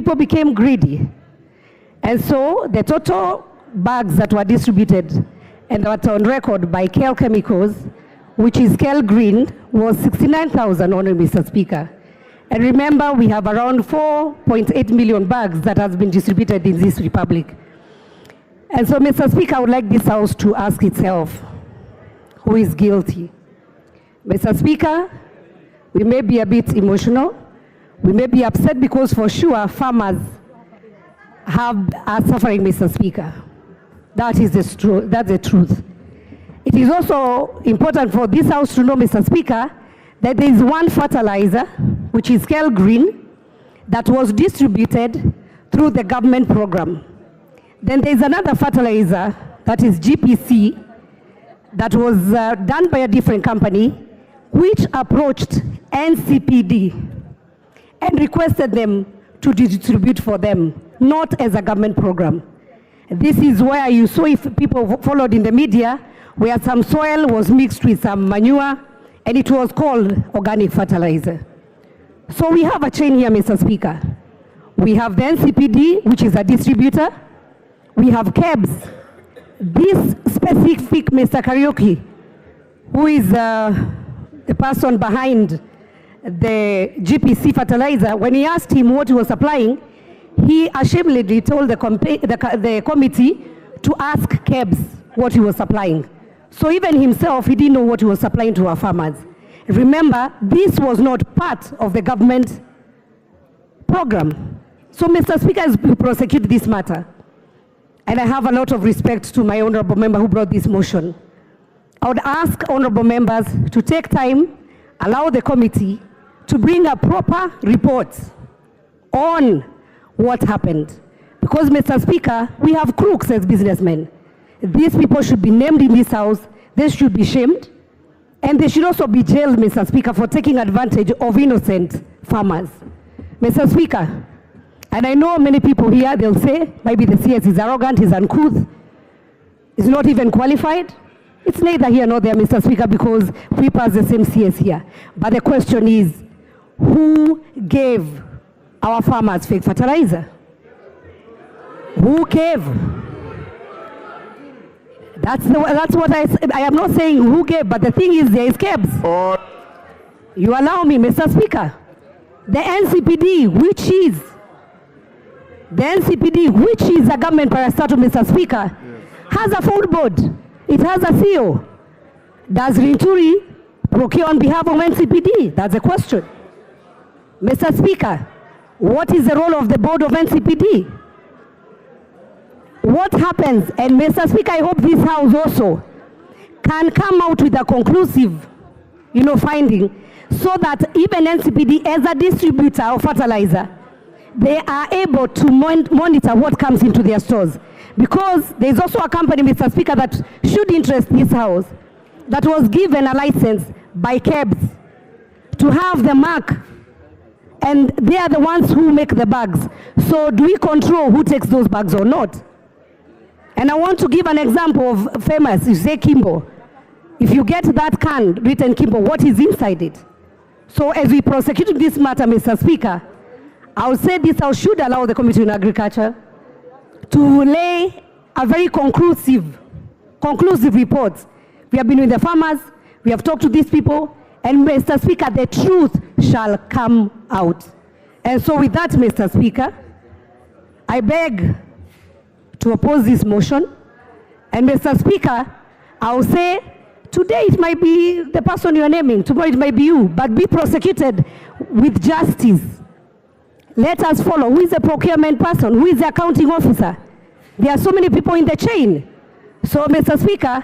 people became greedy. And so the total bags that were distributed and that were on record by KL Chemicals, which is KL Green, was 69,000 only, Mr. Speaker. And remember, we have around 4.8 million bags that has been distributed in this republic. And so, Mr. Speaker, I would like this House to ask itself, who is guilty? Mr. Speaker, we may be a bit emotional. We may be upset because for sure farmers are suffering, Mr. Speaker. That's the truth. It is also important for this House to know, Mr. Speaker, that there is one fertilizer, which is KL Green, that was distributed through the government program. Then there is another fertilizer, that is GPC, that was done by a different company, which approached NCPD and requested them to distribute for them, not as a government program. This is where you saw, if people followed in the media, where some soil was mixed with some manure, and it was called organic fertilizer. So we have a chain here, Mr. Speaker. We have the NCPD, which is a distributor. We have CHEGE'S. This specific Mr. Karaoke, who is the person behind the GPC fertilizer, when he asked him what he was supplying, he ashamedly told the committee to ask CHEGE'S what he was supplying. So even himself, he didn't know what he was supplying to our farmers. Remember, this was not part of the government program. So, Mr. Speaker, as we prosecute this matter, and I have a lot of respect to my honorable member who brought this motion, I would ask honorable members to take time, allow the committee to bring a proper report on what happened. Because, Mr. Speaker, we have crooks as businessmen. These people should be named in this House. They should be shamed. And they should also be jailed, Mr. Speaker, for taking advantage of innocent farmers. Mr. Speaker, and I know many people here, they'll say, maybe the CS is arrogant, he's uncouth, he's not even qualified. It's neither here nor there, Mr. Speaker, because we pass the same CS here. But the question is, who gave our farmers fake fertilizer? Who gave? That's what I am not saying who gave, but the thing is there is CHEGE'S. You allow me, Mr. Speaker. The NCPD, which is a government parastatal, Mr. Speaker, has a full board. It has a CEO. Does LINTURI procure on behalf of NCPD? That's the question. Mr. Speaker, what is the role of the board of NCPD? What happens, and Mr. Speaker, I hope this House also can come out with a conclusive, finding, so that even NCPD, as a distributor of fertilizer, they are able to monitor what comes into their stores. Because there's also a company, Mr. Speaker, that should interest this House, that was given a license by CHEGE'S to have the mark, and they are the ones who make the bags. So do we control who takes those bags or not? And I want to give an example of famous, you say Kimbo. If you get that can written Kimbo, what is inside it? So as we prosecute this matter, Mr. Speaker, I would say this House should allow the Committee on Agriculture to lay a very conclusive report. We have been with the farmers, we have talked to these people, and Mr. Speaker, the truth shall come out. And so with that, Mr. Speaker, I beg to oppose this motion. And Mr. Speaker, I will say, today it might be the person you are naming, tomorrow it might be you, but be prosecuted with justice. Let us follow. Who is the procurement person? Who is the accounting officer? There are so many people in the chain. So, Mr. Speaker,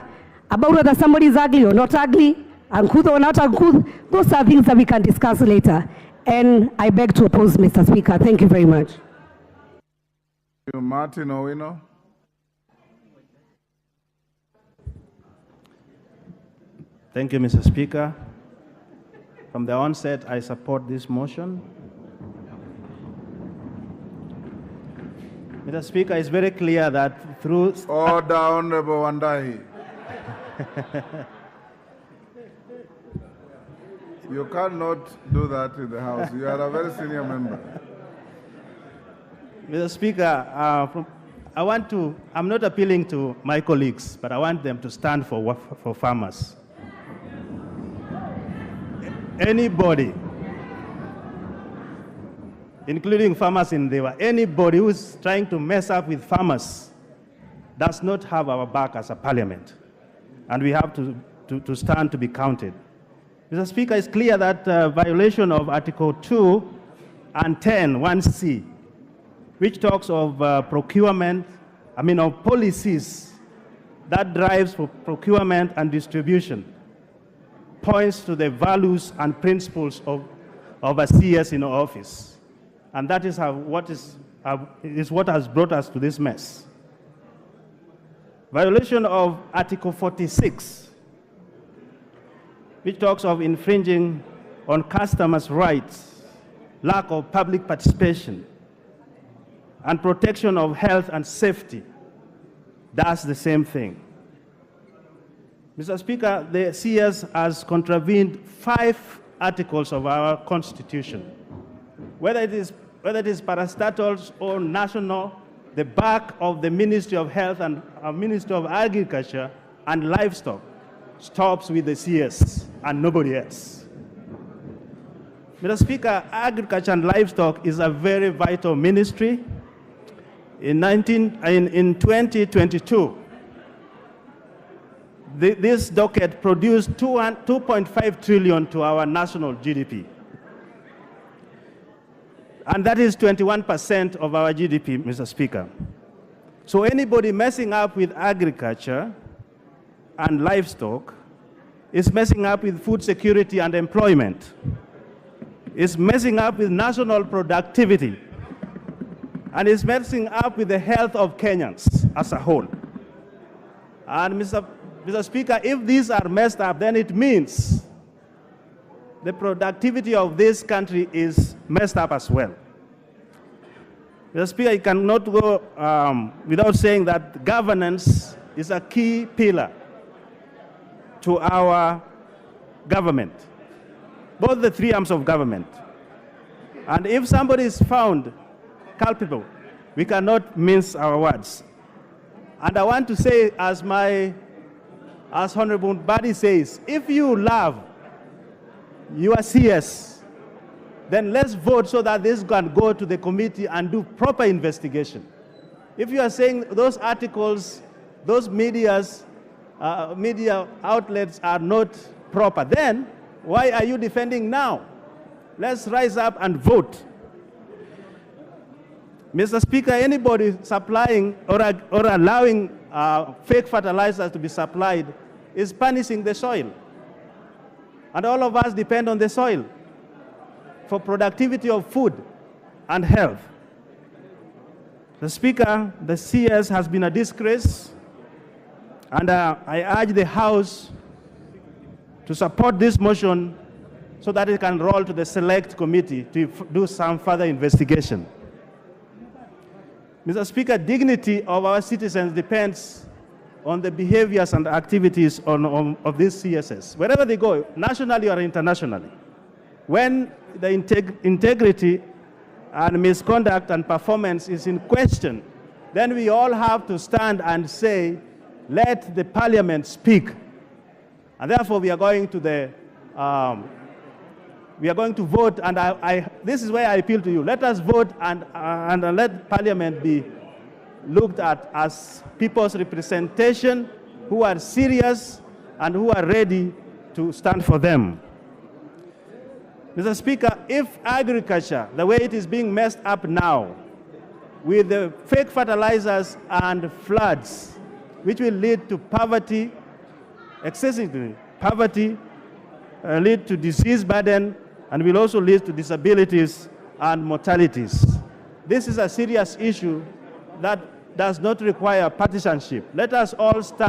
about whether somebody is ugly or not ugly, uncouth or not uncouth, those are things that we can discuss later. And I beg to oppose, Mr. Speaker. Thank you very much. Martin Owino. Thank you, Mr. Speaker. From the onset, I support this motion. Mr. Speaker, it's very clear that through... Order, Honorable Wandahi. You cannot do that in the House. You are a very senior member. Mr. Speaker, I'm not appealing to my colleagues, but I want them to stand for farmers. Anybody, including farmers in Dewa, anybody who's trying to mess up with farmers does not have our back as a parliament. And we have to stand to be counted. Mr. Speaker, it's clear that violation of Article 2 and 10, 1C, which talks of of policies that drives for procurement and distribution, points to the values and principles of a CS in office. And that is what has brought us to this mess. Violation of Article 46, which talks of infringing on customers' rights, lack of public participation, and protection of health and safety, does the same thing. Mr. Speaker, the CS has contravened 5 articles of our Constitution. Whether it is parastatals or national, the back of the Ministry of Health and Ministry of Agriculture and Livestock stops with the CS and nobody else. Mr. Speaker, Agriculture and Livestock is a very vital ministry. In 2022, this docket produced 2.5 trillion to our national GDP. And that is 21% of our GDP, Mr. Speaker. So anybody messing up with agriculture and livestock is messing up with food security and employment. It's messing up with national productivity. And it's messing up with the health of Kenyans as a whole. And Mr. Speaker, if these are messed up, then it means the productivity of this country is messed up as well. Mr. Speaker, you cannot go without saying that governance is a key pillar to our government, both the 3 arms of government. And if somebody is found culpable, we cannot mince our words. And I want to say, as Honorable Badi says, if you love your CS, then let's vote so that this can go to the committee and do proper investigation. If you are saying those articles, those media outlets are not proper, then why are you defending now? Let's rise up and vote. Mr. Speaker, anybody supplying or allowing fake fertilizers to be supplied is punishing the soil. And all of us depend on the soil for productivity of food and health. The Speaker, the CS has been a disgrace, and I urge the House to support this motion so that it can roll to the select committee to do some further investigation. Mr. Speaker, dignity of our citizens depends on the behaviors and activities of these CSS, wherever they go, nationally or internationally. When the integrity and misconduct and performance is in question, then we all have to stand and say, let the parliament speak. And therefore, we are going to vote, and this is where I appeal to you. Let us vote and let Parliament be looked at as people's representation who are serious and who are ready to stand for them. Mr. Speaker, if agriculture, the way it is being messed up now, with the fake fertilizers and floods, which will lead to poverty, excessively poverty, lead to disease burden, and will also lead to disabilities and mortalities. This is a serious issue that does not require partisanship. Let us all stand